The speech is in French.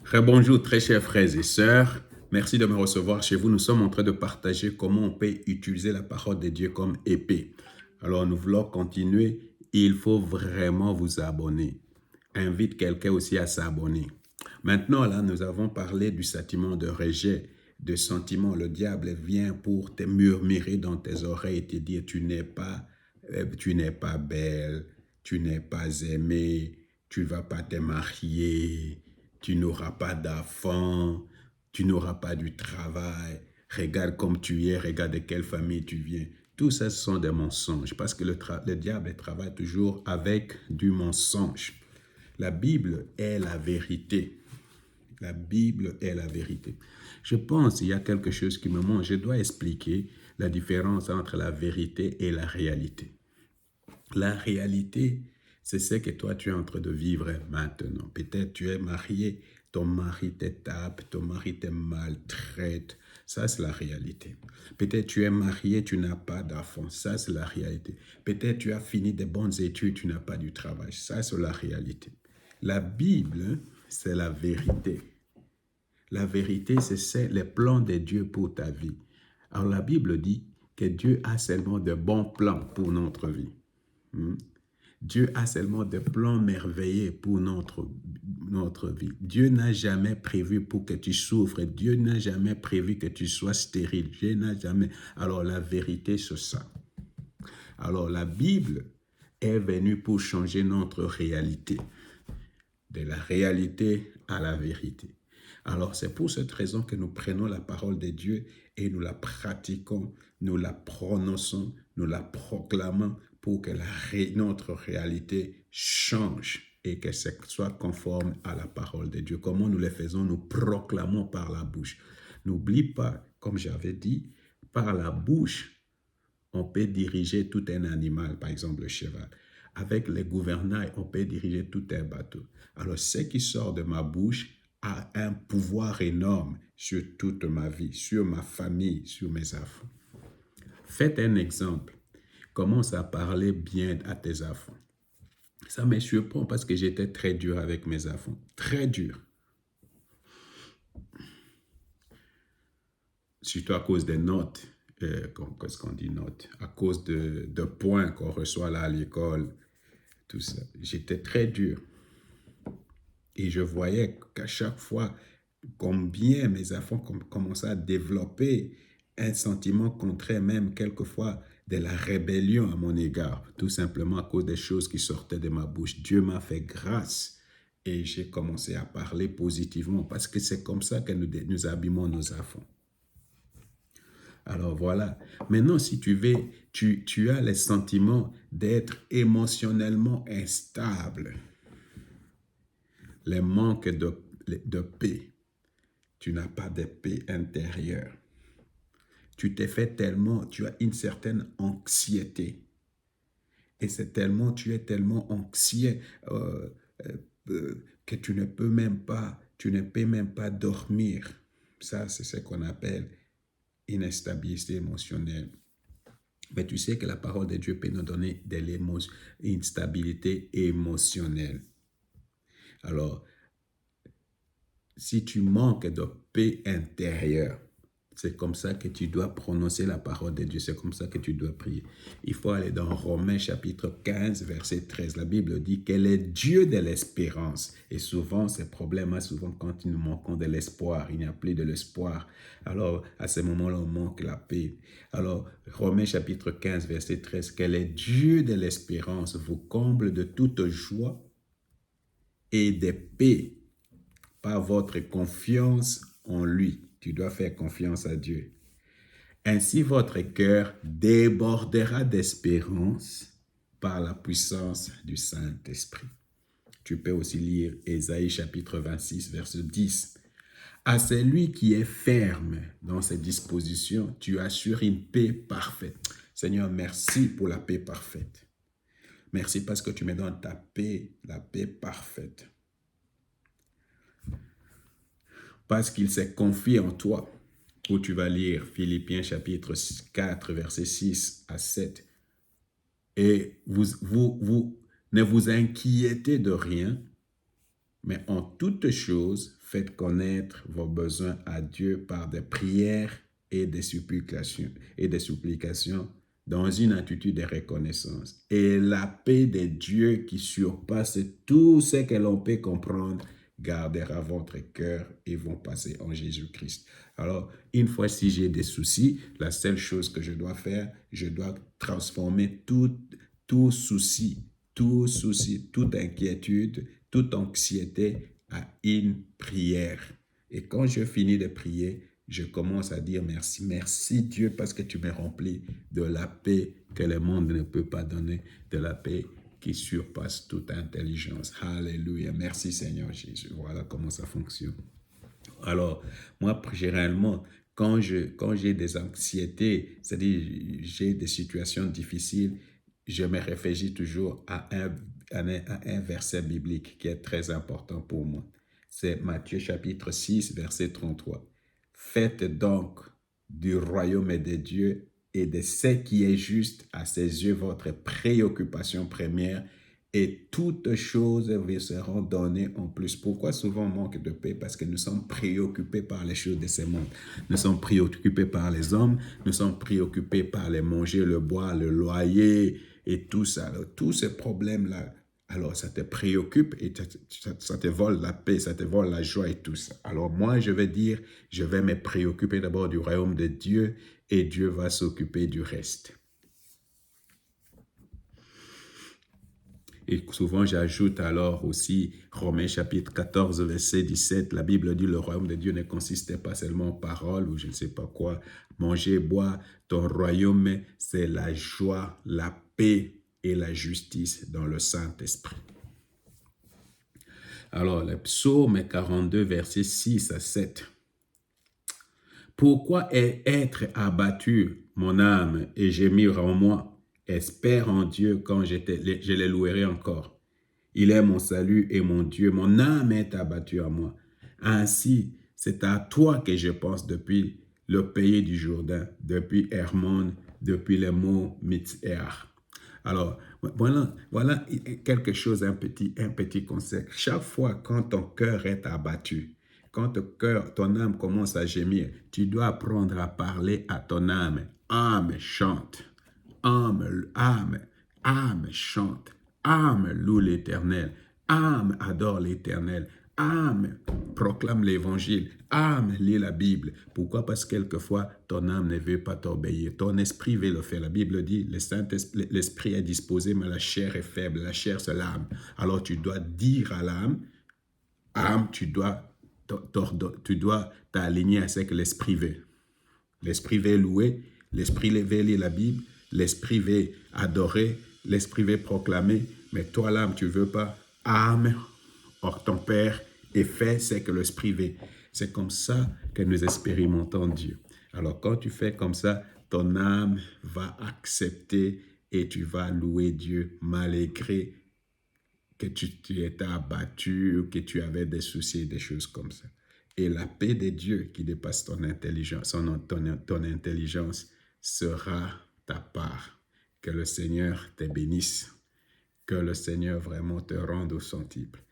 Rebonjour très chers frères et sœurs, merci de me recevoir chez vous. Nous sommes en train de partager comment on peut utiliser la parole de Dieu comme épée. Alors nous voulons continuer. Il faut vraiment vous abonner. Invite quelqu'un aussi à s'abonner. Maintenant là, nous avons parlé du sentiment de rejet, de sentiment. Le diable vient pour te murmurer dans tes oreilles et te dire tu n'es pas belle, tu n'es pas aimée, tu ne vas pas te marier, tu n'auras pas d'enfants, tu n'auras pas du travail, regarde comme tu es, regarde de quelle famille tu viens. Tout ça, ce sont des mensonges parce que le diable travaille toujours avec du mensonge. La Bible est la vérité. La Bible est la vérité. Je pense qu'il y a quelque chose qui me manque. Je dois expliquer la différence entre la vérité et la réalité. La réalité, c'est ce que toi tu es en train de vivre maintenant. Peut-être tu es marié, ton mari te tape, ton mari te maltraite. Ça, c'est la réalité. Peut-être tu es marié, tu n'as pas d'enfant. Ça, c'est la réalité. Peut-être tu as fini de bonnes études, tu n'as pas du travail. Ça, c'est la réalité. La Bible, c'est la vérité. La vérité, c'est les plans de Dieu pour ta vie. Alors la Bible dit que Dieu a seulement de bons plans pour notre vie. Dieu a seulement des plans merveilleux pour notre vie. Dieu n'a jamais prévu pour que tu souffres. Dieu n'a jamais prévu que tu sois stérile. Dieu n'a jamais. Alors la vérité, c'est ça. Alors la Bible est venue pour changer notre réalité. De la réalité à la vérité. Alors c'est pour cette raison que nous prenons la parole de Dieu et nous la pratiquons, nous la prononçons, nous la proclamons pour que notre réalité change et que ce soit conforme à la parole de Dieu. Comment nous le faisons? Nous proclamons par la bouche. N'oublie pas, comme j'avais dit, par la bouche, on peut diriger tout un animal, par exemple le cheval. Avec les gouvernails, on peut diriger tout un bateau. Alors, ce qui sort de ma bouche a un pouvoir énorme sur toute ma vie, sur ma famille, sur mes enfants. Faites un exemple. Commence à parler bien à tes enfants. Ça me surprend parce que j'étais très dur avec mes enfants. Très dur. Surtout à cause des notes. Qu'est-ce qu'on dit notes? À cause de points qu'on reçoit là à l'école. Tout ça. J'étais très dur. Et je voyais qu'à chaque fois, combien mes enfants commençaient à développer un sentiment contraire, même quelquefois de la rébellion à mon égard, tout simplement à cause des choses qui sortaient de ma bouche. Dieu m'a fait grâce et j'ai commencé à parler positivement parce que c'est comme ça que nous abîmons nos enfants. Alors voilà. Maintenant, si tu veux, tu as le sentiment d'être émotionnellement instable. Le manque de paix. Tu n'as pas de paix intérieure. Tu t'es fait tellement, tu as une certaine anxiété. Et c'est tellement, tu es tellement anxieux que tu ne peux même pas dormir. Ça, c'est ce qu'on appelle une instabilité émotionnelle. Mais tu sais que la parole de Dieu peut nous donner une stabilité émotionnelle. Alors, si tu manques de paix intérieure, c'est comme ça que tu dois prononcer la parole de Dieu. C'est comme ça que tu dois prier. Il faut aller dans Romains chapitre 15, verset 13. La Bible dit qu'elle est Dieu de l'espérance. Et souvent, ces problèmes, souvent quand nous manquons de l'espoir, il n'y a plus de l'espoir. Alors, à ce moment-là, on manque la paix. Alors, Romains chapitre 15, verset 13, qu'elle est Dieu de l'espérance, vous comble de toute joie et de paix par votre confiance en lui. Tu dois faire confiance à Dieu. Ainsi, votre cœur débordera d'espérance par la puissance du Saint-Esprit. Tu peux aussi lire Ésaïe chapitre 26, verset 10. À celui qui est ferme dans ses dispositions, tu assures une paix parfaite. Seigneur, merci pour la paix parfaite. Merci parce que tu me donnes ta paix, la paix parfaite. Parce qu'il s'est confié en toi. Où tu vas lire Philippiens chapitre 4, verset 6 à 7. Et vous ne vous inquiétez de rien, Mais en toutes choses, faites connaître vos besoins à Dieu par des prières et des supplications dans une attitude de reconnaissance. Et la paix de Dieu qui surpasse tout ce que l'on peut comprendre gardera votre cœur et vos pensées en Jésus-Christ. Alors, une fois si j'ai des soucis, la seule chose que je dois faire, je dois transformer tout souci, toute inquiétude, toute anxiété à une prière. Et quand je finis de prier, je commence à dire merci. Merci Dieu parce que tu m'as rempli de la paix que le monde ne peut pas donner, de la paix qui surpasse toute intelligence. Alléluia. Merci Seigneur Jésus. Voilà comment ça fonctionne. Alors, moi, généralement, quand j'ai des anxiétés, c'est-à-dire j'ai des situations difficiles, je me réfléchis toujours à un verset biblique qui est très important pour moi. C'est Matthieu chapitre 6, verset 33. Faites donc du royaume de Dieu et de ce qui est juste à ses yeux votre préoccupation première et toutes choses vous seront données en plus. Pourquoi souvent on manque de paix? Parce que nous sommes préoccupés par les choses de ce monde. Nous sommes préoccupés par les hommes, nous sommes préoccupés par les manger, le boire, le loyer et tout ça. Alors, tous ces problèmes-là, alors ça te préoccupe et ça te vole la paix, ça te vole la joie et tout ça. Alors moi, je vais dire, je vais me préoccuper d'abord du royaume de Dieu et Dieu va s'occuper du reste. Et souvent, j'ajoute alors aussi Romains chapitre 14, verset 17. La Bible dit, le royaume de Dieu ne consistait pas seulement en paroles ou je ne sais pas quoi. Manger, boire, ton royaume, c'est la joie, la paix et la justice dans le Saint-Esprit. Alors, le psaume 42, verset 6 à 7. Pourquoi être abattu, mon âme, et gémir en moi? Espère en Dieu quand je les louerai encore. Il est mon salut et mon Dieu. Mon âme est abattue à moi. Ainsi, c'est à toi que je pense depuis le pays du Jourdain, depuis Hermon, depuis les monts Mitzéar. Alors, voilà quelque chose, un petit conseil. Chaque fois quand ton cœur est abattu, quand ton âme commence à gémir, tu dois apprendre à parler à ton âme. Âme, chante. Âme, chante. Âme, loue l'Éternel. Âme, adore l'Éternel. Âme, proclame l'Évangile. Âme, lis la Bible. Pourquoi? Parce que quelquefois, ton âme ne veut pas t'obéir. Ton esprit veut le faire. La Bible dit, l'esprit est disposé, mais la chair est faible. La chair, c'est l'âme. Alors, tu dois dire à l'âme, âme, tu dois t'aligner à ce que l'esprit veut. L'esprit veut louer, l'esprit veut lire la Bible, l'esprit veut adorer, l'esprit veut proclamer, mais toi l'âme, tu ne veux pas. Âme, or ton Père, et fais ce que l'esprit veut. C'est comme ça que nous expérimentons Dieu. Alors quand tu fais comme ça, ton âme va accepter et tu vas louer Dieu malgré que tu étais abattu ou que tu avais des soucis, des choses comme ça. Et la paix de Dieu qui dépasse ton intelligence, ton intelligence sera ta part. Que le Seigneur te bénisse. Que le Seigneur vraiment te rende au centuple.